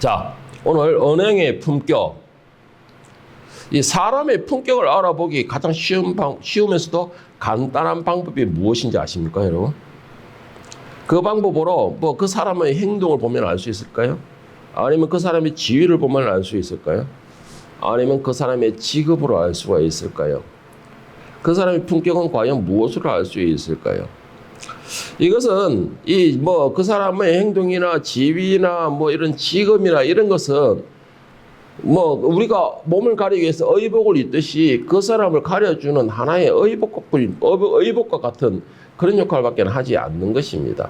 자, 오늘 언행의 품격. 이 사람의 품격을 알아보기 가장 쉬우면서도 간단한 방법이 무엇인지 아십니까, 여러분? 그 방법으로 뭐 그 사람의 행동을 보면 알 수 있을까요? 아니면 그 사람의 지위를 보면 알 수 있을까요? 아니면 그 사람의 직업으로 알 수가 있을까요? 그 사람의 품격은 과연 무엇으로 알 수 있을까요? 이것은 그 사람의 행동이나 지위나 뭐 이런 직업이나 이런 것은 우리가 몸을 가리기 위해서 의복을 입듯이 그 사람을 가려주는 하나의 의복과 같은 그런 역할밖에 하지 않는 것입니다.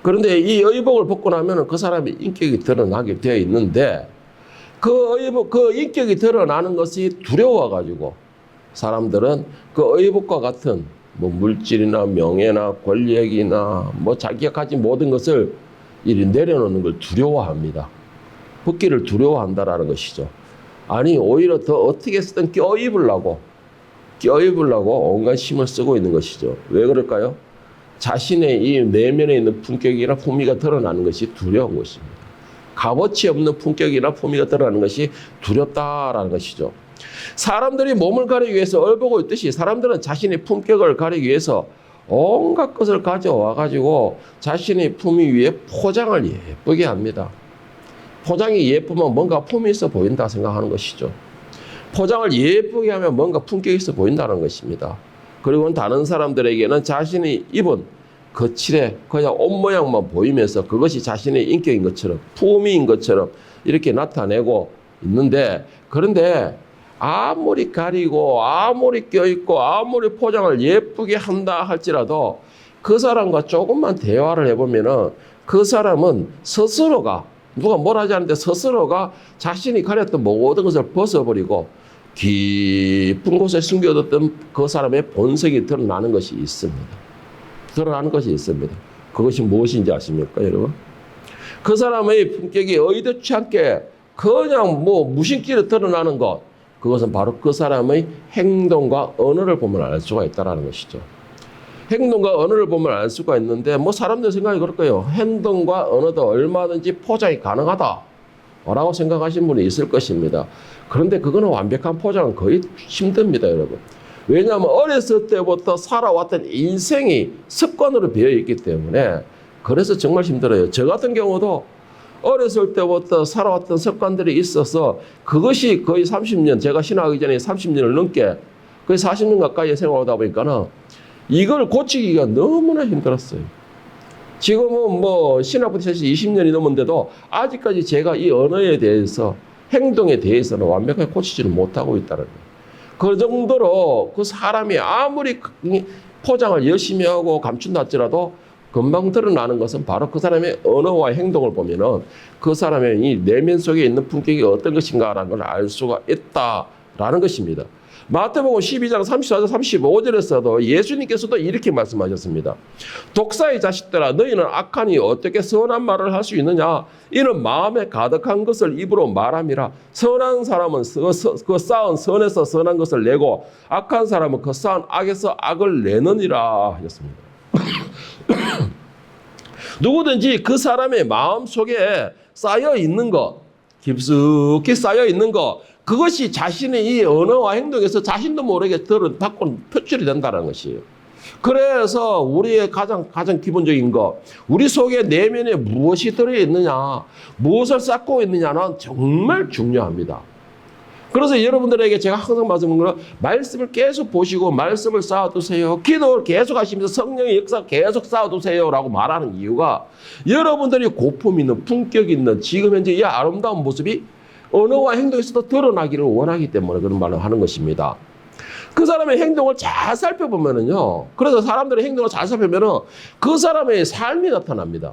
그런데 이 의복을 벗고 나면 그 사람의 인격이 드러나게 되어 있는데 그 인격이 드러나는 것이 두려워가지고 사람들은 그 의복과 같은 물질이나 명예나 권력이나 자기가 가진 모든 것을 이리 내려놓는 걸 두려워합니다. 벗기를 두려워한다라는 것이죠. 아니 오히려 더 어떻게 쓰든 껴입으려고 온갖 힘을 쓰고 있는 것이죠. 왜 그럴까요? 자신의 이 내면에 있는 품격이나 품위가 드러나는 것이 두려운 것입니다. 값어치 없는 품격이나 품위가 드러나는 것이 두렵다라는 것이죠. 사람들이 몸을 가리기 위해서 얼보고 있듯이 사람들은 자신의 품격을 가리기 위해서 온갖 것을 가져와 가지고 자신의 품위 위에 포장을 예쁘게 합니다. 포장이 예쁘면 뭔가 품이 있어 보인다 생각하는 것이죠. 포장을 예쁘게 하면 뭔가 품격이 있어 보인다는 것입니다. 그리고 다른 사람들에게는 자신이 입은 거칠에 그냥 옷 모양만 보이면서 그것이 자신의 인격인 것처럼 품위인 것처럼 이렇게 나타내고 있는데, 그런데 아무리 가리고 아무리 껴있고 아무리 포장을 예쁘게 한다 할지라도 그 사람과 조금만 대화를 해보면은 그 사람은 스스로가 누가 뭘 하지 않는데 스스로가 자신이 가렸던 모든 것을 벗어버리고 깊은 곳에 숨겨뒀던 그 사람의 본성이 드러나는 것이 있습니다. 그것이 무엇인지 아십니까, 여러분? 그 사람의 품격이 의도치 않게 그냥 무심결에 드러나는 것, 그것은 바로 그 사람의 행동과 언어를 보면 알 수가 있다는 것이죠. 행동과 언어를 보면 알 수가 있는데 사람들 생각이 그럴 거예요. 행동과 언어도 얼마든지 포장이 가능하다라고 생각하시는 분이 있을 것입니다. 그런데 그거는 완벽한 포장은 거의 힘듭니다, 여러분. 왜냐하면 어렸을 때부터 살아왔던 인생이 습관으로 배어 있기 때문에 그래서 정말 힘들어요. 저 같은 경우도 어렸을 때부터 살아왔던 습관들이 있어서 그것이 거의 30년, 제가 신학하기 전에 30년을 넘게 거의 40년 가까이 생활하다 보니까는 이걸 고치기가 너무나 힘들었어요. 지금은 신학부터 20년이 넘었는데도 아직까지 제가 이 언어에 대해서, 행동에 대해서는 완벽하게 고치지를 못하고 있다는 거예요. 그 정도로 그 사람이 아무리 포장을 열심히 하고 감춘다 할지라도 금방 드러나는 것은 바로 그 사람의 언어와 행동을 보면은 그 사람의 이 내면 속에 있는 품격이 어떤 것인가라는 걸 알 수가 있다라는 것입니다. 마태복음 12장 34절 35절에서도 예수님께서도 이렇게 말씀하셨습니다. 독사의 자식들아, 너희는 악하니 어떻게 선한 말을 할 수 있느냐? 이는 마음에 가득한 것을 입으로 말함이라. 선한 사람은 그 쌓은 선에서 선한 것을 내고 악한 사람은 그 쌓은 악에서 악을 내느니라 하셨습니다. 누구든지 그 사람의 마음 속에 쌓여 있는 것, 깊숙이 쌓여 있는 것, 그것이 자신의 이 언어와 행동에서 자신도 모르게 밖으로 표출이 된다는 것이에요. 그래서 우리의 가장 기본적인 것, 우리 속에 내면에 무엇이 들어있느냐, 무엇을 쌓고 있느냐는 정말 중요합니다. 그래서 여러분들에게 제가 항상 말씀드리는 건 말씀을 계속 보시고 말씀을 쌓아두세요. 기도를 계속 하시면서 성령의 역사 계속 쌓아두세요라고 말하는 이유가 여러분들이 고품 있는, 품격 있는 지금 현재 이 아름다운 모습이 언어와 행동에서도 드러나기를 원하기 때문에 그런 말을 하는 것입니다. 그 사람의 행동을 잘 살펴보면은요, 그래서 사람들의 행동을 잘 살펴보면은 그 사람의 삶이 나타납니다.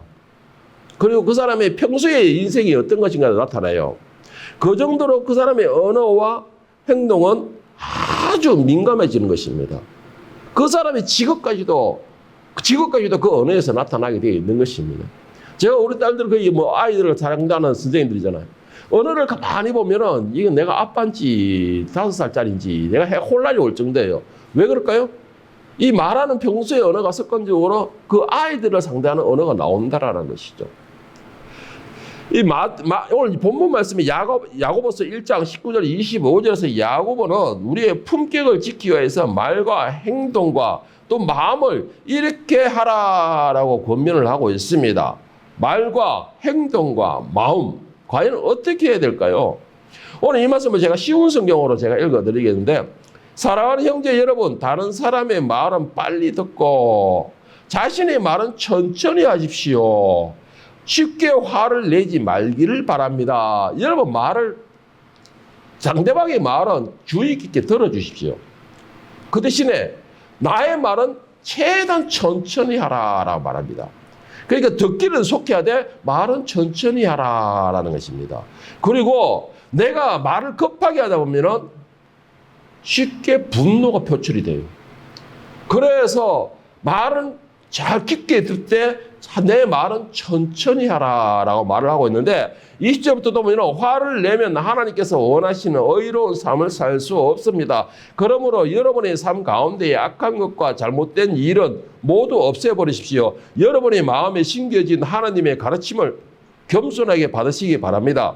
그리고 그 사람의 평소의 인생이 어떤 것인가 나타나요. 그 정도로 그 사람의 언어와 행동은 아주 민감해지는 것입니다. 그 사람의 직업까지도 그 언어에서 나타나게 되어 있는 것입니다. 제가 우리 딸들 거의 아이들을 사랑하는 선생님들이잖아요. 언어를 가만히 보면은 이건 내가 아빠인지 5살짜리인지 내가 혼란이 올 정도예요. 왜 그럴까요? 이 말하는 평소의 언어가 습관적으로 그 아이들을 상대하는 언어가 나온다라는 것이죠. 오늘 본문 말씀이 야고보서 1장 19절 25절에서 야고보는 우리의 품격을 지키기 위해서 말과 행동과 또 마음을 이렇게 하라라고 권면을 하고 있습니다. 말과 행동과 마음, 과연 어떻게 해야 될까요? 오늘 이 말씀을 제가 쉬운 성경으로 제가 읽어드리겠는데, 사랑하는 형제 여러분, 다른 사람의 말은 빨리 듣고 자신의 말은 천천히 하십시오. 쉽게 화를 내지 말기를 바랍니다. 여러분, 상대방의 말은 주의 깊게 들어주십시오. 그 대신에 나의 말은 최대한 천천히 하라라고 말합니다. 그러니까 듣기는 속히 하되 말은 천천히 하라라는 것입니다. 그리고 내가 말을 급하게 하다 보면은 쉽게 분노가 표출이 돼요. 그래서 말은 잘 깊게 들 때 내 말은 천천히 하라라고 말을 하고 있는데, 20절부터 보면 화를 내면 하나님께서 원하시는 의로운 삶을 살 수 없습니다. 그러므로 여러분의 삶 가운데 악한 것과 잘못된 일은 모두 없애버리십시오. 여러분의 마음에 심겨진 하나님의 가르침을 겸손하게 받으시기 바랍니다.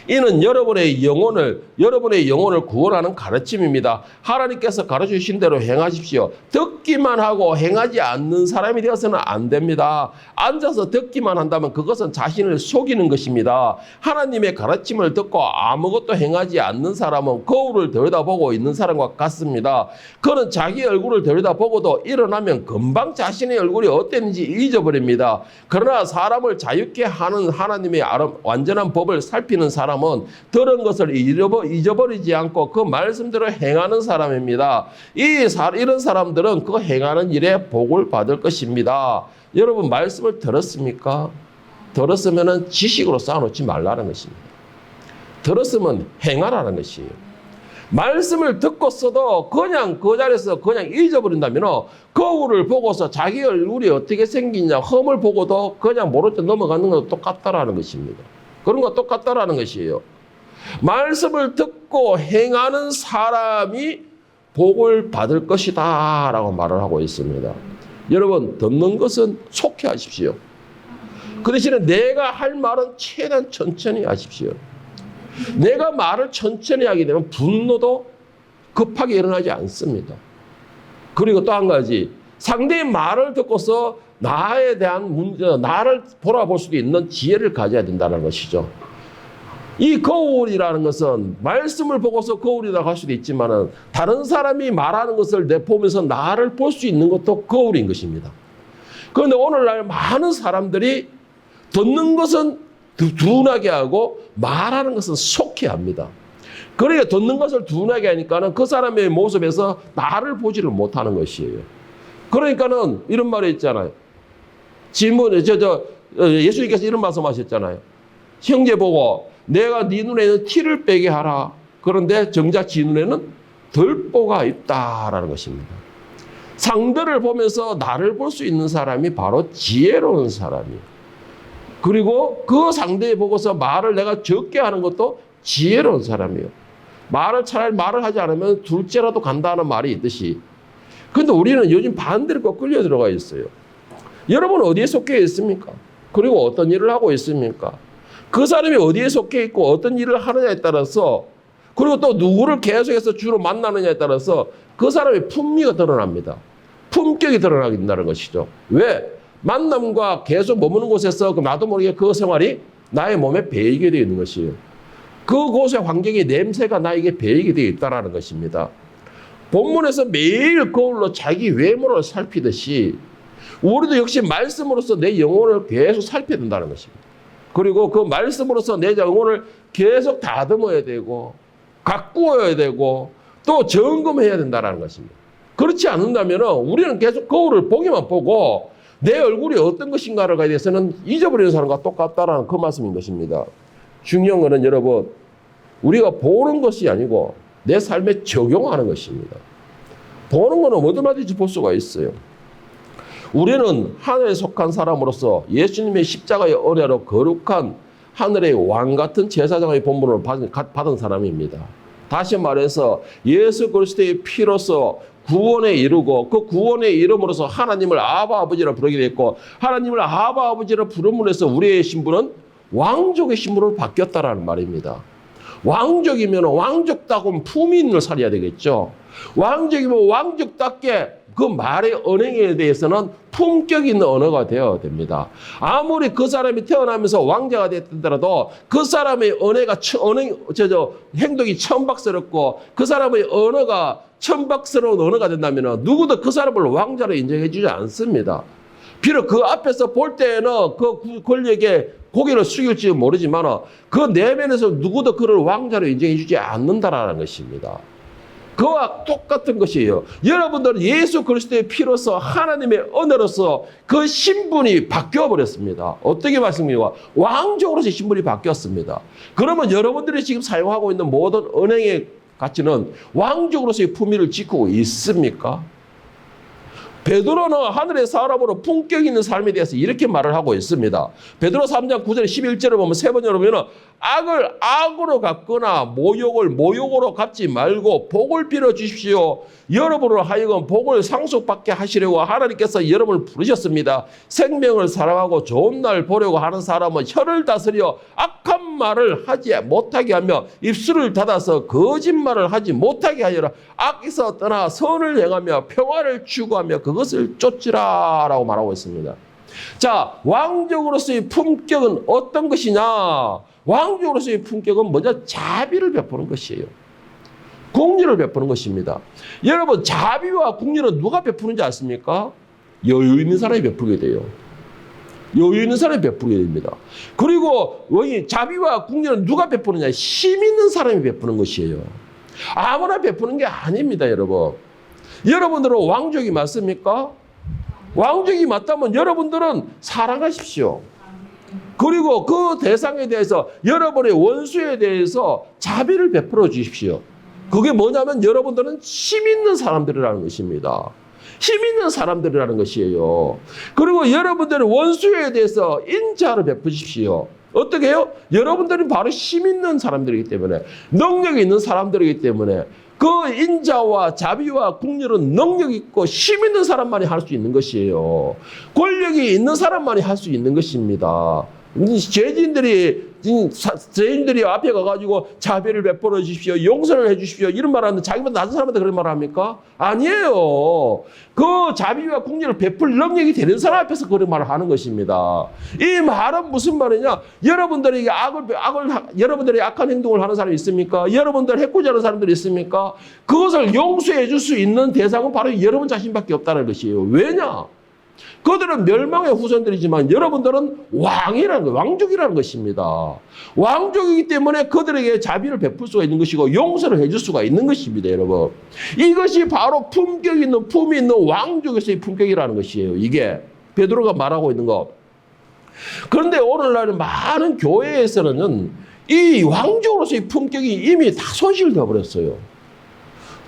이는 여러분의 영혼을 구원하는 가르침입니다. 하나님께서 가르치신 대로 행하십시오. 듣기만 하고 행하지 않는 사람이 되어서는 안 됩니다. 앉아서 듣기만 한다면 그것은 자신을 속이는 것입니다. 하나님의 가르침을 듣고 아무것도 행하지 않는 사람은 거울을 들여다보고 있는 사람과 같습니다. 그는 자기 얼굴을 들여다보고도 일어나면 금방 자신의 얼굴이 어땠는지 잊어버립니다. 그러나 사람을 자유케 하는 하나님의 완전한 법을 살피는 사람은 들은 것을 잊어버리지 않고 그 말씀대로 행하는 사람입니다. 이런 사람들은 그 행하는 일에 복을 받을 것입니다. 여러분, 말씀을 들었습니까? 들었으면 지식으로 쌓아놓지 말라는 것입니다. 들었으면 행하라는 것이에요. 말씀을 듣고서도 그냥 그 자리에서 그냥 잊어버린다면 거울을 보고서 자기 얼굴이 어떻게 생기냐 험을 보고도 그냥 모른 척 넘어가는 것도 똑같다라는 것입니다. 그런 거 똑같다라는 것이에요. 말씀을 듣고 행하는 사람이 복을 받을 것이다 라고 말을 하고 있습니다. 여러분, 듣는 것은 속히 하십시오. 그 대신에 내가 할 말은 최대한 천천히 하십시오. 내가 말을 천천히 하게 되면 분노도 급하게 일어나지 않습니다. 그리고 또 한 가지, 상대의 말을 듣고서 나에 대한 문제, 나를 돌아볼 수도 있는 지혜를 가져야 된다는 것이죠. 이 거울이라는 것은 말씀을 보고서 거울이라고 할 수도 있지만 다른 사람이 말하는 것을 내보면서 나를 볼 수 있는 것도 거울인 것입니다. 그런데 오늘날 많은 사람들이 듣는 것은 둔하게 하고 말하는 것은 속히 합니다. 그러니까 듣는 것을 둔하게 하니까는 그 사람의 모습에서 나를 보지를 못하는 것이에요. 그러니까는 이런 말이 있잖아요. 예수님께서 이런 말씀하셨잖아요. 형제 보고 내가 네 눈에는 티를 빼게 하라. 그런데 정작 지 눈에는 들보가 있다라는 것입니다. 상대를 보면서 나를 볼 수 있는 사람이 바로 지혜로운 사람이에요. 그리고 그 상대에 보고서 말을 내가 적게 하는 것도 지혜로운 사람이에요. 차라리 말을 하지 않으면 둘째라도 간다는 말이 있듯이. 그런데 우리는 요즘 반대로 꼭 끌려 들어가 있어요. 여러분 어디에 속해 있습니까? 그리고 어떤 일을 하고 있습니까? 그 사람이 어디에 속해 있고 어떤 일을 하느냐에 따라서, 그리고 또 누구를 계속해서 주로 만나느냐에 따라서 그 사람의 품위가 드러납니다. 품격이 드러나게 된다는 것이죠. 왜? 만남과 계속 머무는 곳에서 나도 모르게 그 생활이 나의 몸에 배이게 되어 있는 것이에요. 그곳의 환경의 냄새가 나에게 배이게 되어 있다는 것입니다. 본문에서 매일 거울로 자기 외모를 살피듯이 우리도 역시 말씀으로서 내 영혼을 계속 살펴야 된다는 것입니다. 그리고 그 말씀으로서 내 영혼을 계속 다듬어야 되고 가꾸어야 되고 또 점검해야 된다는 것입니다. 그렇지 않는다면 우리는 계속 거울을 보기만 보고 내 얼굴이 어떤 것인가를 대해서는 잊어버리는 사람과 똑같다라는 그 말씀인 것입니다. 중요한 것은 여러분, 우리가 보는 것이 아니고 내 삶에 적용하는 것입니다. 보는 것은 얼마든지 볼 수가 있어요. 우리는 하늘에 속한 사람으로서 예수님의 십자가의 은혜로 거룩한 하늘의 왕 같은 제사장의 본분을 받은 사람입니다. 다시 말해서 예수 그리스도의 피로서 구원에 이르고 그 구원에 이름으로써 하나님을 아바 아버지라 부르게 됐고, 하나님을 아바 아버지라 부름으로 해서 우리의 신분은 왕족의 신분으로 바뀌었다라는 말입니다. 왕족이면 왕족다운 품위 있는 살아야 되겠죠. 왕족이면 왕족답게 그 말의 언행에 대해서는 품격 있는 언어가 되어야 됩니다. 아무리 그 사람이 태어나면서 왕자가 됐더라도 그 사람의 행동이 천박스럽고 그 사람의 언어가 천박스러운 언어가 된다면 누구도 그 사람을 왕자로 인정해 주지 않습니다. 비록 그 앞에서 볼 때에는 그 권력에 고개를 숙일지 모르지만 그 내면에서 누구도 그를 왕자로 인정해 주지 않는다라는 것입니다. 그와 똑같은 것이에요. 여러분들은 예수 그리스도의 피로서 하나님의 은혜로서 그 신분이 바뀌어 버렸습니다. 어떻게 말씀입니까? 왕족으로서의 신분이 바뀌었습니다. 그러면 여러분들이 지금 사용하고 있는 모든 은행의 가치는 왕족으로서의 품위를 지키고 있습니까? 베드로는 하늘의 사람으로 품격 있는 삶에 대해서 이렇게 말을 하고 있습니다. 베드로 3장 9절 11절을 보면 세 번 열어보면 악을 악으로 갚거나 모욕을 모욕으로 갚지 말고 복을 빌어 주십시오. 여러분으로 하여금 복을 상속받게 하시려고 하나님께서 여러분을 부르셨습니다. 생명을 사랑하고 좋은 날 보려고 하는 사람은 혀를 다스려 악한 말을 하지 못하게 하며 입술을 닫아서 거짓말을 하지 못하게 하여라. 악에서 떠나 선을 행하며 평화를 추구하며 그것을 쫓으라라고 말하고 있습니다. 자, 왕족으로서의 품격은 어떤 것이냐? 왕족으로서의 품격은 먼저 자비를 베푸는 것이에요. 공의를 베푸는 것입니다. 여러분, 자비와 공의는 누가 베푸는지 아십니까? 여유 있는 사람이 베푸게 돼요. 여유 있는 사람이 베푸게 됩니다. 그리고 자비와 공의는 누가 베푸느냐? 힘 있는 사람이 베푸는 것이에요. 아무나 베푸는 게 아닙니다, 여러분. 여러분들은 왕족이 맞습니까? 왕족이 맞다면 여러분들은 사랑하십시오. 그리고 그 대상에 대해서 여러분의 원수에 대해서 자비를 베풀어 주십시오. 그게 뭐냐면 여러분들은 힘 있는 사람들이라는 것입니다. 힘 있는 사람들이라는 것이에요. 그리고 여러분들의 원수에 대해서 인자를 베푸십시오. 어떻게 해요? 여러분들은 바로 힘 있는 사람들이기 때문에, 능력이 있는 사람들이기 때문에 그 인자와 자비와 긍휼은 능력 있고 힘 있는 사람만이 할 수 있는 것이에요. 권력이 있는 사람만이 할 수 있는 것입니다. 죄인들이 앞에 가가지고 자비를 베풀어 주십시오, 용서를 해 주십시오 이런 말 하는데 자기보다 낮은 사람한테 그런 말 합니까? 아니에요. 그 자비와 긍휼을 베풀 능력이 되는 사람 앞에서 그런 말을 하는 것입니다. 이 말은 무슨 말이냐? 여러분들이 여러분들이 악한 행동을 하는 사람이 있습니까? 여러분들 해코지 하는 사람들이 있습니까? 그것을 용서해 줄 수 있는 대상은 바로 여러분 자신밖에 없다는 것이에요. 왜냐? 그들은 멸망의 후손들이지만 여러분들은 왕족이라는 것입니다. 왕족이기 때문에 그들에게 자비를 베풀 수가 있는 것이고 용서를 해줄 수가 있는 것입니다, 여러분. 이것이 바로 품격 있는, 품이 있는 왕족에서의 품격이라는 것이에요. 이게 베드로가 말하고 있는 것. 그런데 오늘날 많은 교회에서는 이 왕족으로서의 품격이 이미 다 손실되어 버렸어요.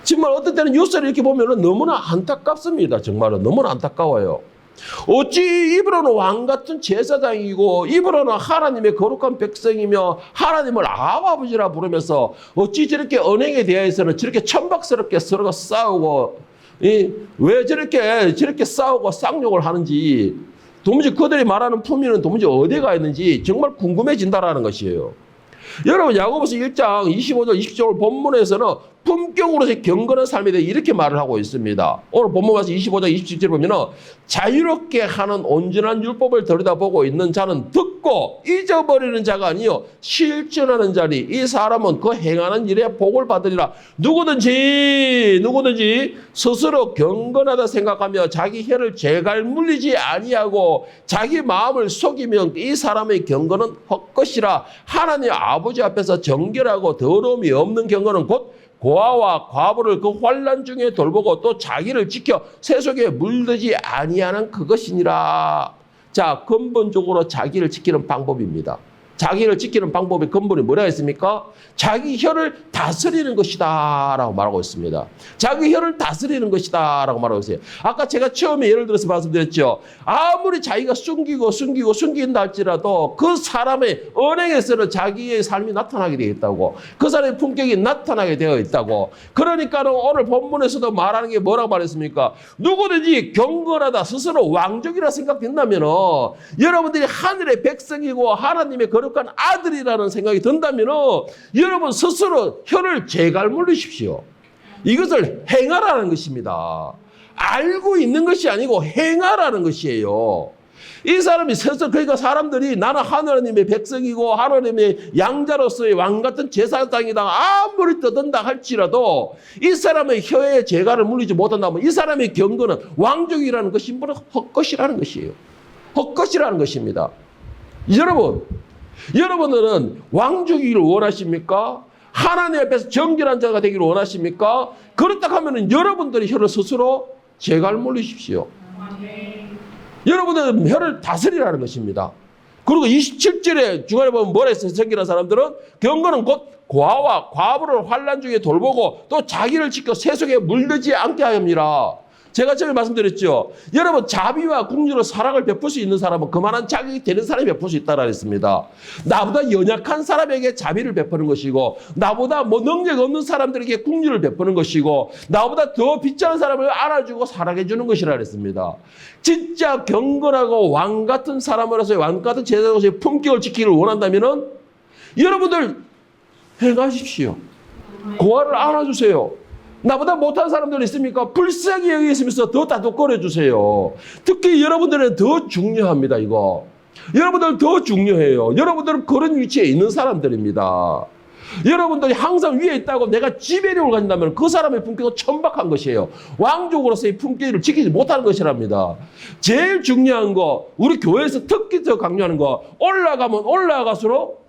정말 어떤 때는 뉴스를 이렇게 보면 너무나 안타깝습니다. 정말로 너무나 안타까워요. 어찌 이브로는 왕 같은 제사장이고 이브로는 하나님의 거룩한 백성이며 하나님을 아버지라 부르면서 어찌 저렇게 언행에 대해서는 저렇게 천박스럽게 서로가 싸우고 왜 저렇게 싸우고 쌍욕을 하는지 도무지 그들이 말하는 품위는 도무지 어디가 있는지 정말 궁금해진다라는 것이에요. 여러분 야고보서 1장 25절 20절 본문에서는 품격으로서 경건한 삶에 대해 이렇게 말을 하고 있습니다. 오늘 본문 가서 25장 27절 보면 자유롭게 하는 온전한 율법을 들여다보고 있는 자는 듣고 잊어버리는 자가 아니요 실천하는 자니 이 사람은 그 행하는 일에 복을 받으리라. 누구든지 스스로 경건하다 생각하며 자기 혀를 제갈 물리지 아니하고 자기 마음을 속이면 이 사람의 경건은 헛것이라. 하나님 아버지 앞에서 정결하고 더러움이 없는 경건은 곧 고아와 과부를 그 환난 중에 돌보고 또 자기를 지켜 세속에 물들지 아니하는 그것이니라. 자, 근본적으로 자기를 지키는 방법입니다. 자기를 지키는 방법의 근본이 뭐라 했습니까? 자기 혀를 다스리는 것이다 라고 말하고 있습니다. 자기 혀를 다스리는 것이다 라고 말하고 있어요. 아까 제가 처음에 예를 들어서 말씀드렸죠. 아무리 자기가 숨긴다 할지라도 그 사람의 언행에서는 자기의 삶이 나타나게 되어 있다고, 그 사람의 품격이 나타나게 되어 있다고. 그러니까 오늘 본문에서도 말하는 게 뭐라고 말했습니까? 누구든지 경건하다 스스로 왕족이라 생각된다면 여러분들이 하늘의 백성이고 하나님의 거룩한 거룩한 아들이라는 생각이 든다면 여러분 스스로 혀를 제갈 물리십시오. 이것을 행하라는 것입니다. 알고 있는 것이 아니고 행하라는 것이에요. 이 사람이 스스로, 그러니까 사람들이 나는 하나님의 백성이고 하나님의 양자로서의 왕 같은 제사장이다 아무리 떠든다 할지라도 이 사람의 혀에 제갈을 물리지 못한다면 이 사람의 경건은 왕족이라는 것이 헛것이라는 것이에요. 헛것이라는 것입니다. 여러분들은 왕족이기를 원하십니까? 하나님 앞에서 정결한 자가 되기를 원하십니까? 그렇다 하면 여러분들이 혀를 스스로 제갈 물리십시오. 여러분들은 혀를 다스리라는 것입니다. 그리고 27절에 중간에 보면 뭐라 했어요? 성경한 사람들은 경건은 곧 과와 과부를 환난 중에 돌보고 또 자기를 지켜 세속에 물들지 않게 하옵니라. 제가 처음에 말씀드렸죠. 여러분 자비와 긍휼로 사랑을 베풀 수 있는 사람은 그만한 자격이 되는 사람이 베풀 수 있다고 했습니다. 나보다 연약한 사람에게 자비를 베푸는 것이고 나보다 능력 없는 사람들에게 긍휼을 베푸는 것이고 나보다 더 비참한 사람을 안아주고 사랑해 주는 것이라 했습니다. 진짜 경건하고 왕 같은 사람으로서의 왕 같은 제자로서의 품격을 지키기를 원한다면 여러분들 행하십시오. 고아를 안아주세요. 나보다 못한 사람들 있습니까? 불쌍히 여기시면서 더 다독거려 주세요. 특히 여러분들은 더 중요합니다, 이거. 여러분들 더 중요해요. 여러분들은 그런 위치에 있는 사람들입니다. 여러분들이 항상 위에 있다고 내가 지배력을 가진다면 그 사람의 품격은 천박한 것이에요. 왕족으로서의 품격을 지키지 못하는 것이랍니다. 제일 중요한 거, 우리 교회에서 특히 더 강조하는 거, 올라가면 올라갈수록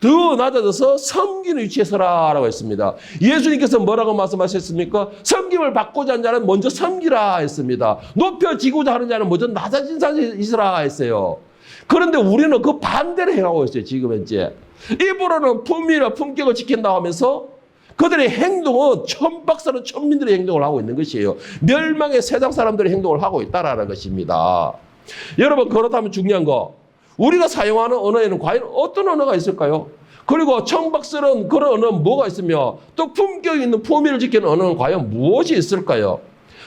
더 낮아져서 섬기는 위치에 서라라고 했습니다. 예수님께서 뭐라고 말씀하셨습니까? 섬김을 받고자 하는 자는 먼저 섬기라 했습니다. 높여지고자 하는 자는 먼저 낮아진 자에 있으라 했어요. 그런데 우리는 그 반대를 해가고 있어요. 지금 현재. 입으로는 품위와 품격을 지킨다고 하면서 그들의 행동은 천박사는 천민들의 행동을 하고 있는 것이에요. 멸망의 세상 사람들의 행동을 하고 있다라는 것입니다. 여러분 그렇다면 중요한 거, 우리가 사용하는 언어에는 과연 어떤 언어가 있을까요? 그리고 천박스러운 그런 언어는 뭐가 있으며 또 품격 있는 품위를 지키는 언어는 과연 무엇이 있을까요?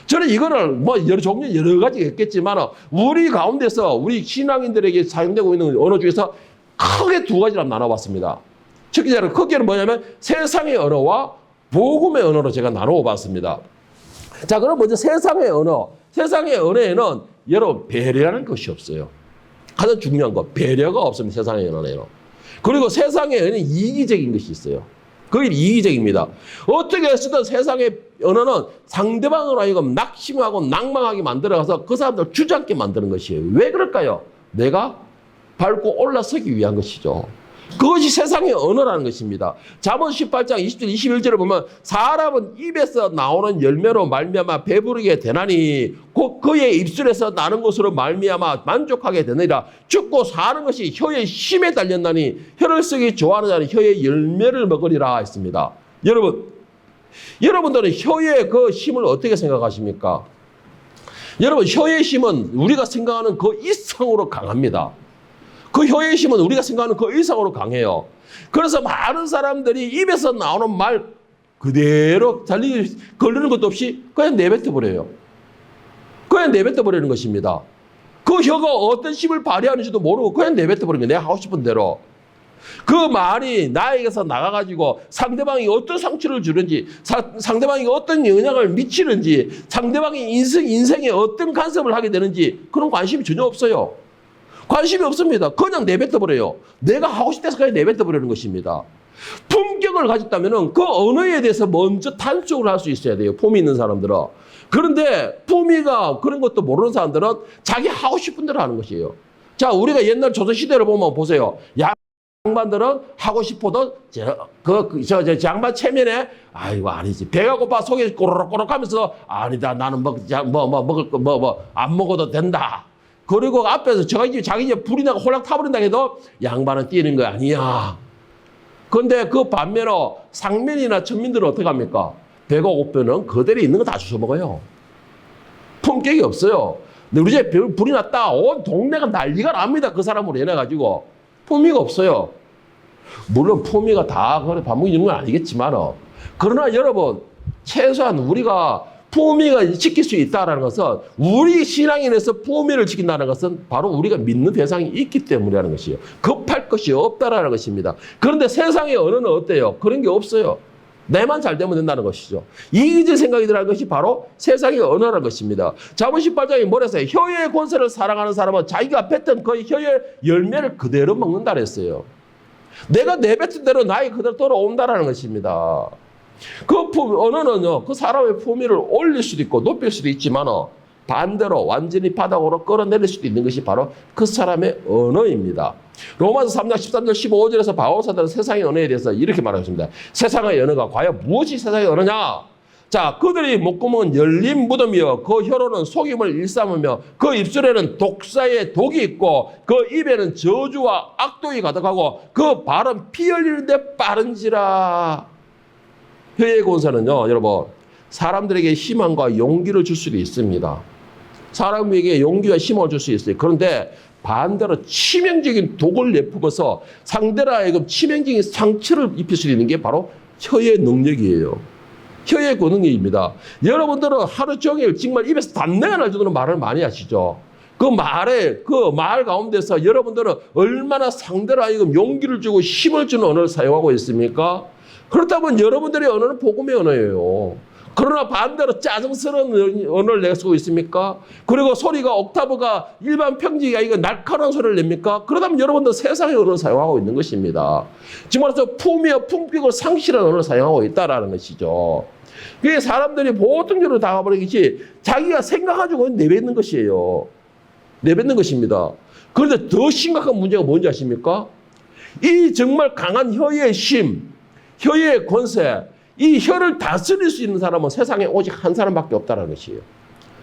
저는 이거를 여러 가지가 있겠지만 우리 가운데서 우리 신앙인들에게 사용되고 있는 언어 중에서 크게 두 가지로 나눠봤습니다. 첫째로 크게는 뭐냐면 세상의 언어와 복음의 언어로 제가 나누어 봤습니다. 자, 그럼 먼저 세상의 언어. 세상의 언어에는 여러분 배려하는 것이 없어요. 가장 중요한 거 배려가 없습니다. 세상의 언어에는. 그리고 세상의 언어는 이기적인 것이 있어요. 그게 이기적입니다. 어떻게 했든 세상의 언어는 상대방을 하여금 낙심하고 낭망하게 만들어가서 그 사람들 주저앉게 만드는 것이에요. 왜 그럴까요? 내가 밟고 올라서기 위한 것이죠. 그것이 세상의 언어라는 것입니다. 잠언 18장 20절 21절을 보면 사람은 입에서 나오는 열매로 말미암아 배부르게 되나니 곧 그의 입술에서 나는 것으로 말미암아 만족하게 되느니라. 죽고 사는 것이 혀의 힘에 달렸나니 혀를 쓰기 좋아하는 자는 혀의 열매를 먹으리라 했습니다. 여러분들은 혀의 그 힘을 어떻게 생각하십니까? 여러분 혀의 힘은 우리가 생각하는 그 이상으로 강합니다. 그 혀의 힘은 우리가 생각하는 그 이상으로 강해요. 그래서 많은 사람들이 입에서 나오는 말 그대로 걸리는 것도 없이 그냥 내뱉어 버려요. 그냥 내뱉어 버리는 것입니다. 그 혀가 어떤 힘을 발휘하는지도 모르고 그냥 내뱉어 버리는 거예요. 내가 하고 싶은 대로. 그 말이 나에게서 나가가지고 상대방이 어떤 상처를 주는지, 상대방이 어떤 영향을 미치는지, 상대방이 인생에 어떤 간섭을 하게 되는지 그런 관심이 전혀 없어요. 관심이 없습니다. 그냥 내뱉어버려요. 내가 하고 싶대서 그냥 내뱉어버리는 것입니다. 품격을 가졌다면 그 언어에 대해서 먼저 탄속을 할 수 있어야 돼요. 품이 있는 사람들은. 그런데 품위가 그런 것도 모르는 사람들은 자기 하고 싶은 대로 하는 것이에요. 자, 우리가 옛날 조선시대를 보면 보세요. 양반들은 하고 싶어도 양반 체면에 아이고 아니지. 배가 고파 속이 꼬르륵꼬르륵 하면서 아니다. 나는 먹을 거 안 먹어도 된다. 그리고 앞에서 자기 이제 불이 나고 홀랑 타버린다 해도 양반은 뛰는 거 아니야. 그런데 그 반면에 상면이나 천민들은 어떻게 합니까? 배가 고프면 그대로 있는 거 다 주워 먹어요. 품격이 없어요. 근데 우리 집에 불이 났다. 온 동네가 난리가 납니다. 그 사람으로 인해가지고. 품위가 없어요. 물론 품위가 다 그래 밥 먹이는 건 아니겠지만 그러나 여러분 최소한 우리가 품위가 지킬 수 있다는 것은 우리 신앙인에서 품위를 지킨다는 것은 바로 우리가 믿는 대상이 있기 때문이라는 것이에요. 급할 것 것이 없다라는 것입니다. 그런데 세상의 언어는 어때요? 그런 게 없어요. 내만 잘 되면 된다는 것이죠. 이기적인 생각이 들어가는 것이 바로 세상의 언어라는 것입니다. 잠언 18장에 뭐라 했어요? 혀의 권세를 사랑하는 사람은 자기가 뱉은 그 혀의 열매를 그대로 먹는다 그랬어요. 내가 내뱉은 대로 나에게 그대로 돌아온다라는 것입니다. 그 언어는요, 그 사람의 품위를 올릴 수도 있고 높일 수도 있지만 반대로 완전히 바닥으로 끌어내릴 수도 있는 것이 바로 그 사람의 언어입니다. 로마서 3장 13절 15절에서 바울 사도는 세상의 언어에 대해서 이렇게 말하고 있습니다. 세상의 언어가 과연 무엇이 세상의 언어냐? 자, 그들이 목구멍은 열린 무덤이요 그 혀로는 속임을 일삼으며 그 입술에는 독사의 독이 있고 그 입에는 저주와 악독이 가득하고 그 발은 피 흘리는데 빠른지라. 혀의 권세는요, 여러분, 사람들에게 희망과 용기를 줄 수도 있습니다. 사람에게 용기와 희망을 줄 수 있어요. 그런데 반대로 치명적인 독을 내뿜어서 상대를 하여금 치명적인 상처를 입힐 수 있는 게 바로 혀의 능력이에요. 혀의 그 능력입니다. 여러분들은 하루 종일 정말 입에서 단내가 날 정도로 말을 많이 하시죠. 그 말 가운데서 여러분들은 얼마나 상대를 하여금 용기를 주고 힘을 주는 언어를 사용하고 있습니까? 그렇다면 여러분들의 언어는 복음의 언어예요. 그러나 반대로 짜증스러운 언어를 내가 쓰고 있습니까? 그리고 소리가 옥타브가 일반 평지가 아니고 날카로운 소리를 냅니까? 그러다면 여러분들 세상의 언어를 사용하고 있는 것입니다. 지금 말해서 품위와 품격을 상실한 언어를 사용하고 있다는 것이죠. 그게 사람들이 보통적으로 다가버리듯이 자기가 생각가지고 내뱉는 것이에요. 내뱉는 것입니다. 그런데 더 심각한 문제가 뭔지 아십니까? 이 정말 강한 혀의 힘, 혀의 권세, 이 혀를 다스릴 수 있는 사람은 세상에 오직 한 사람밖에 없다는 것이에요.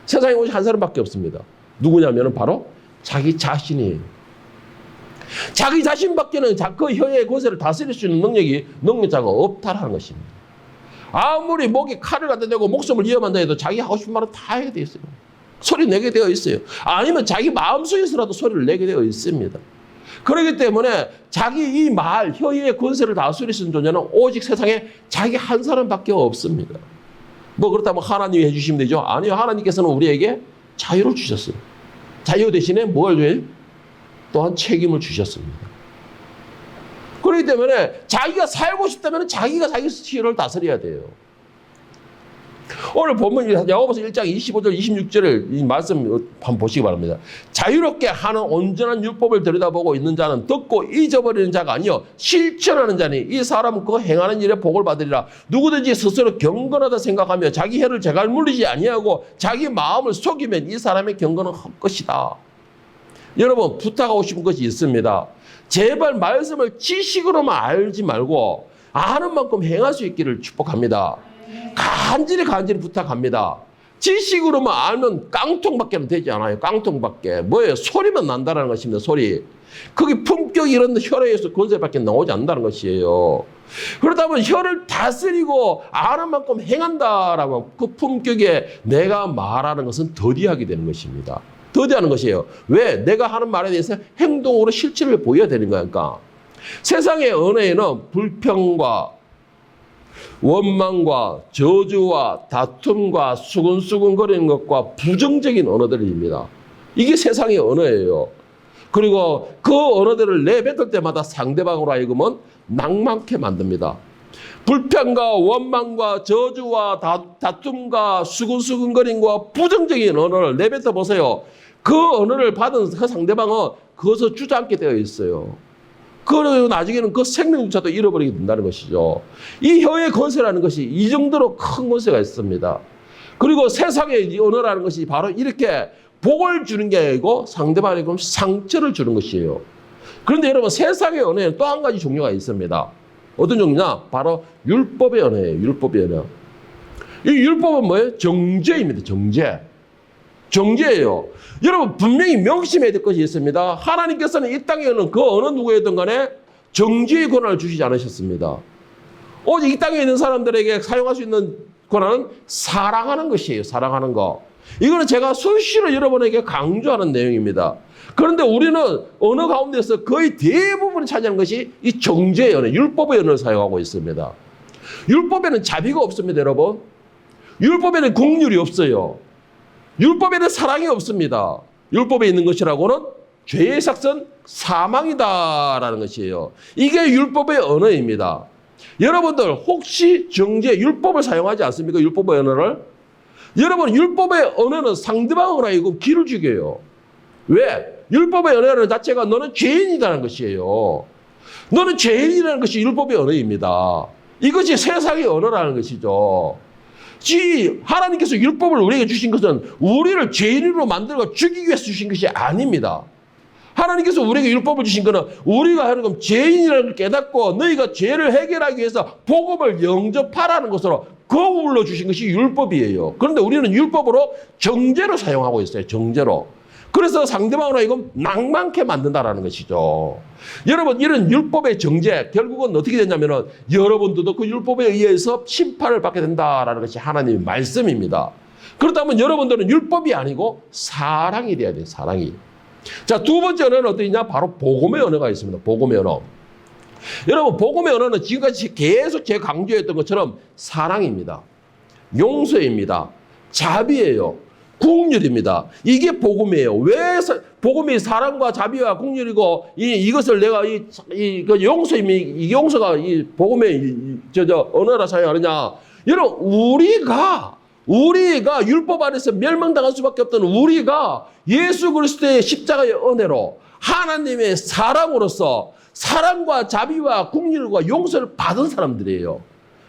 세상에 오직 한 사람밖에 없습니다. 누구냐면 바로 자기 자신이에요. 자기 자신밖에는 그 혀의 권세를 다스릴 수 있는 능력자가 없다는 것입니다. 아무리 목에 칼을 갖다 대고 목숨을 위험한다 해도 자기 하고 싶은 말은 다 하게 되어 있어요. 소리 내게 되어 있어요. 아니면 자기 마음속에서라도 소리를 내게 되어 있습니다. 그렇기 때문에 자기 이 말, 혀의 권세를 다스릴 수 있는 존재는 오직 세상에 자기 한 사람밖에 없습니다. 뭐 그렇다면 하나님이 해주시면 되죠? 아니요. 하나님께서는 우리에게 자유를 주셨어요. 자유 대신에 뭘 줘요? 또한 책임을 주셨습니다. 그렇기 때문에 자기가 살고 싶다면 자기가 자기 혀를 다스려야 돼요. 오늘 본문 야고보서 1장 25절 26절을 이 말씀 한번 보시기 바랍니다. 자유롭게 하는 온전한 율법을 들여다보고 있는 자는 듣고 잊어버리는 자가 아니요 실천하는 자니 이 사람은 그 행하는 일에 복을 받으리라. 누구든지 스스로 경건하다 생각하며 자기 혀를 제갈 물리지 아니하고 자기 마음을 속이면 이 사람의 경건은 헛것이다. 여러분 부탁하고 싶은 것이 있습니다. 제발 말씀을 지식으로만 알지 말고 아는 만큼 행할 수 있기를 축복합니다. 간절히 부탁합니다. 지식으로만 알면 깡통밖에 되지 않아요. 깡통밖에. 뭐예요? 소리만 난다는 것입니다. 소리. 그게 품격이 이런 혈에서 권세밖에 나오지 않는다는 것이에요. 그렇다면 혀를 다스리고 아는 만큼 행한다라고 그 품격에 내가 말하는 것은 더디하게 되는 것입니다. 더디하는 것이에요. 왜? 내가 하는 말에 대해서 행동으로 실체를 보여야 되는 거니까. 세상의 언어에는 불평과 원망과 저주와 다툼과 수근수근거리는 것과 부정적인 언어들입니다. 이게 세상의 언어예요. 그리고 그 언어들을 내뱉을 때마다 상대방으로 하여금은 낭만케 만듭니다. 불평과 원망과 저주와 다툼과 수근수근거림과 부정적인 언어를 내뱉어 보세요. 그 언어를 받은 그 상대방은 그것을 주저앉게 되어 있어요. 그리고 나중에는 그 생명조차도 잃어버리게 된다는 것이죠. 이 혀의 권세라는 것이 이 정도로 큰 권세가 있습니다. 그리고 세상의 언어라는 것이 바로 이렇게 복을 주는 게 아니고 상대방에게 상처를 주는 것이에요. 그런데 여러분 세상의 언어에는 또 한 가지 종류가 있습니다. 어떤 종류냐? 바로 율법의 언어예요. 율법의 언어. 이 율법은 뭐예요? 정죄입니다. 정죄예요. 여러분 분명히 명심해야 될 것이 있습니다. 하나님께서는 이 땅에는 그 어느 누구에든 간에 정죄의 권한을 주시지 않으셨습니다. 오직 이 땅에 있는 사람들에게 사용할 수 있는 권한은 사랑하는 것이에요. 사랑하는 거. 이거는 제가 수시로 여러분에게 강조하는 내용입니다. 그런데 우리는 언어 가운데서 거의 대부분을 차지하는 것이 이 정죄의 언어, 율법의 언어를 사용하고 있습니다. 율법에는 자비가 없습니다, 여러분. 율법에는 긍휼이 없어요. 율법에는 사랑이 없습니다. 율법에 있는 것이라고는 죄의 삭은 사망이다라는 것이에요. 이게 율법의 언어입니다. 여러분들 혹시 정죄 율법을 사용하지 않습니까? 율법의 언어를. 여러분 율법의 언어는 상대방으로 하여금 기를 죽여요. 왜? 율법의 언어는 자체가 너는 죄인이라는 것이에요. 너는 죄인이라는 것이 율법의 언어입니다. 이것이 세상의 언어라는 것이죠. 하나님께서 율법을 우리에게 주신 것은 우리를 죄인으로 만들고 죽이기 위해서 주신 것이 아닙니다. 하나님께서 우리에게 율법을 주신 것은 우리가 하여금 죄인이라는 걸 깨닫고 너희가 죄를 해결하기 위해서 복음을 영접하라는 것으로 거울로 주신 것이 율법이에요. 그런데 우리는 율법으로 정죄로 사용하고 있어요. 정죄로. 그래서 상대방으로 하여금 낭만케 만든다라는 것이죠. 여러분 이런 율법의 정죄 결국은 어떻게 되냐면은 여러분들도 그 율법에 의해서 심판을 받게 된다라는 것이 하나님의 말씀입니다. 그렇다면 여러분들은 율법이 아니고 사랑이 돼야 돼요. 사랑이. 자, 두 번째 언어는 어디냐? 바로 복음의 언어가 있습니다. 복음의 언어. 여러분 복음의 언어는 지금까지 계속 제가 강조했던 것처럼 사랑입니다. 용서입니다. 자비예요. 국률입니다. 이게 복음이에요. 왜 복음이 사랑과 자비와 국률이고 이것을 내가 그 용서가 이 복음의 언어라 사용하느냐? 여러분 우리가 율법 안에서 멸망당할 수밖에 없던 우리가 예수 그리스도의 십자가의 은혜로 하나님의 사랑으로서 사랑과 자비와 국률과 용서를 받은 사람들이에요.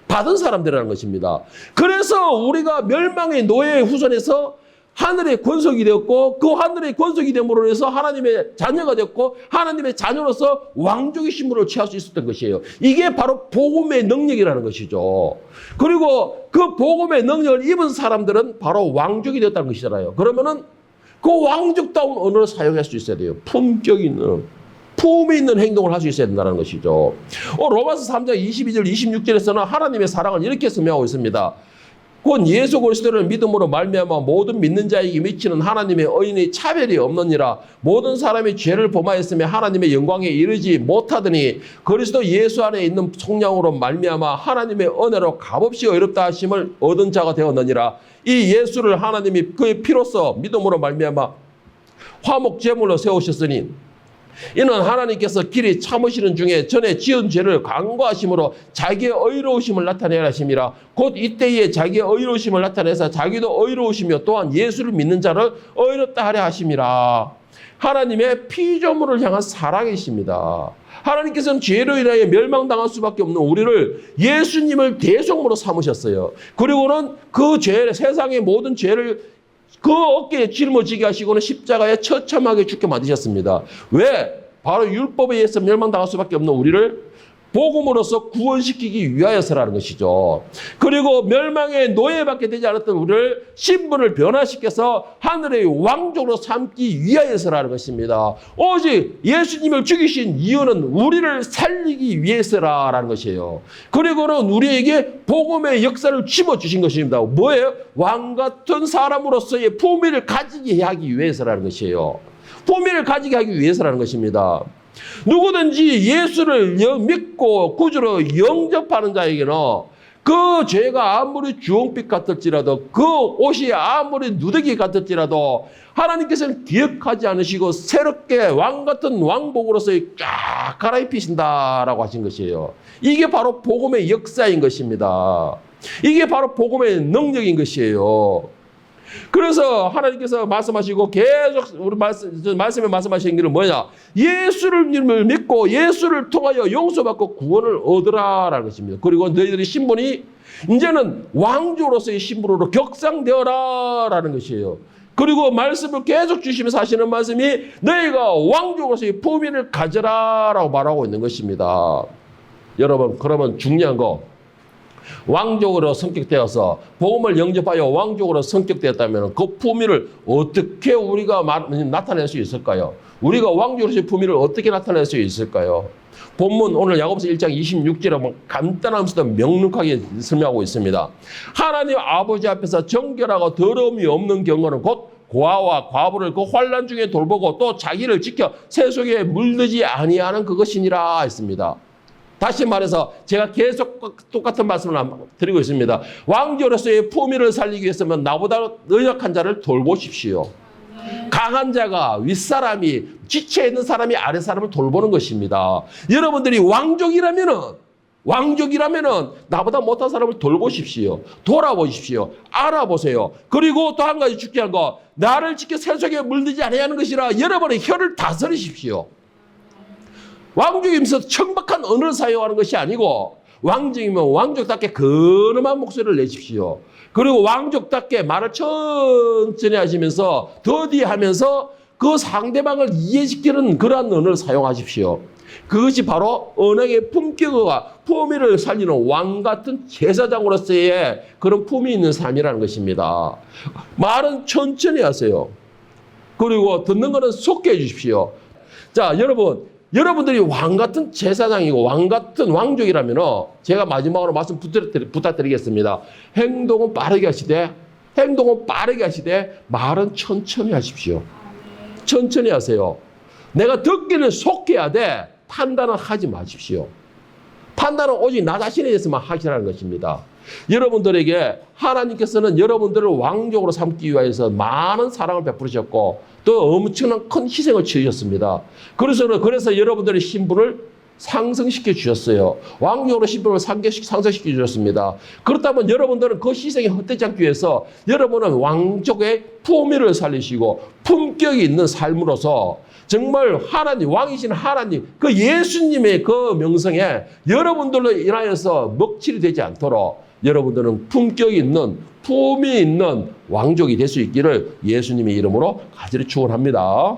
받은 사람들이라는 것입니다. 그래서 우리가 멸망의 노예의 후손에서 하늘의 권속이 되었고 그 하늘의 권속이 됨으로 해서 하나님의 자녀가 되었고 하나님의 자녀로서 왕족의 신분을 취할 수 있었던 것이에요. 이게 바로 복음의 능력이라는 것이죠. 그리고 그 복음의 능력을 입은 사람들은 바로 왕족이 되었다는 것이잖아요. 그러면은 그 왕족다운 언어를 사용할 수 있어야 돼요. 품격 있는 품이 있는 행동을 할 수 있어야 된다는 것이죠. 로마서 3장 22절 26절에서는 하나님의 사랑을 이렇게 설명하고 있습니다. 곧 예수 그리스도를 믿음으로 말미암아 모든 믿는 자에게 미치는 하나님의 의인의 차별이 없느니라. 모든 사람이 죄를 범하였으며 하나님의 영광에 이르지 못하더니 그리스도 예수 안에 있는 속량으로 말미암아 하나님의 은혜로 값없이 의롭다 하심을 얻은 자가 되었느니라. 이 예수를 하나님이 그의 피로써 믿음으로 말미암아 화목 제물로 세우셨으니 이는 하나님께서 길이 참으시는 중에 전에 지은 죄를 간과하심으로 자기의 의로우심을 나타내라 하심이라. 곧 이때에 자기의 의로우심을 나타내서 자기도 의로우시며 또한 예수를 믿는 자를 의롭다 하려 하심이라. 하나님의 피조물을 향한 사랑이십니다. 하나님께서는 죄로 인하여 멸망당할 수밖에 없는 우리를 예수님을 대속으로 삼으셨어요. 그리고는 그 죄, 세상의 모든 죄를 그 어깨에 짊어지게 하시고는 십자가에 처참하게 죽게 만드셨습니다. 왜? 바로 율법에 의해서 멸망당할 수밖에 없는 우리를 복음으로써 구원시키기 위하여서라는 것이죠. 그리고 멸망의 노예밖에 되지 않았던 우리를 신분을 변화시켜서 하늘의 왕족으로 삼기 위하여서라는 것입니다. 오직 예수님을 죽이신 이유는 우리를 살리기 위해서라는 것이에요. 그리고는 우리에게 복음의 역사를 집어주신 것입니다. 뭐예요? 왕 같은 사람으로서의 품위를 가지게 하기 위해서라는 것이에요. 품위를 가지게 하기 위해서라는 것입니다. 누구든지 예수를 믿고 구주로 영접하는 자에게는 그 죄가 아무리 주홍빛 같을지라도 그 옷이 아무리 누더기 같을지라도 하나님께서는 기억하지 않으시고 새롭게 왕 같은 왕복으로서 쫙 갈아입히신다라고 하신 것이에요. 이게 바로 복음의 역사인 것입니다. 이게 바로 복음의 능력인 것이에요. 그래서 하나님께서 말씀하시고 계속 우리 말씀에 말씀하시는 게 뭐냐? 예수를 믿고 예수를 통하여 용서받고 구원을 얻으라라는 것입니다. 그리고 너희들의 신분이 이제는 왕조로서의 신분으로 격상되어라라는 것이에요. 그리고 말씀을 계속 주시면서 하시는 말씀이 너희가 왕조로서의 품위를 가져라라고 말하고 있는 것입니다. 여러분, 그러면 중요한 거, 왕족으로 성격되어서 복음을 영접하여 왕족으로 성격되었다면 그 품위를 어떻게 우리가 나타낼 수 있을까요? 우리가 왕족으로서의 품위를 어떻게 나타낼 수 있을까요? 본문 오늘 야고보서 1장 26절에 간단하면서도 명확하게 설명하고 있습니다. 하나님 아버지 앞에서 정결하고 더러움이 없는 경우는 곧 고아와 과부를 그 환난 중에 돌보고 또 자기를 지켜 새 속에 물들지 아니하는 그것이니라 했습니다. 다시 말해서 제가 계속 똑같은 말씀을 드리고 있습니다. 왕조로서의 품위를 살리기 위해서는 나보다 연약한 자를 돌보십시오. 강한 자가 윗사람이 지체에 있는 사람이 아랫사람을 돌보는 것입니다. 여러분들이 왕족이라면은 나보다 못한 사람을 돌보십시오. 돌아보십시오. 알아보세요. 그리고 또 한 가지 중요한 거, 나를 지켜 세속에 물들지 아니하는 것이라 여러분의 혀를 다스리십시오. 왕족이면서 청박한 언어를 사용하는 것이 아니고, 왕족이면 왕족답게 근엄한 목소리를 내십시오. 그리고 왕족답게 말을 천천히 하시면서 더디하면서 그 상대방을 이해시키는 그러한 언어를 사용하십시오. 그것이 바로 언행의 품격과 품위를 살리는 왕 같은 제사장으로서의 그런 품위 있는 삶이라는 것입니다. 말은 천천히 하세요. 그리고 듣는 것은 속게 해주십시오. 자, 여러분들이 왕 같은 제사장이고 왕 같은 왕족이라면 제가 마지막으로 말씀 부탁드리겠습니다. 행동은 빠르게 하시되 말은 천천히 하십시오. 천천히 하세요. 내가 듣기는 속해야 돼. 판단은 하지 마십시오. 판단은 오직 나 자신에 대해서만 하시라는 것입니다. 여러분들에게 하나님께서는 여러분들을 왕족으로 삼기 위해서 많은 사랑을 베푸셨고 또 엄청난 큰 희생을 치르셨습니다. 그래서 여러분들의 신분을 상승시켜 주셨어요. 왕족으로 신분을 상승시켜 주셨습니다. 그렇다면 여러분들은 그 희생이 헛되지 않기 위해서 여러분은 왕족의 품위를 살리시고 품격이 있는 삶으로서 정말 하나님, 왕이신 하나님, 그 예수님의 그 명성에 여러분들로 인하여서 먹칠이 되지 않도록 여러분들은 품격이 있는, 품이 있는 왕족이 될 수 있기를 예수님의 이름으로 간절히 축원합니다.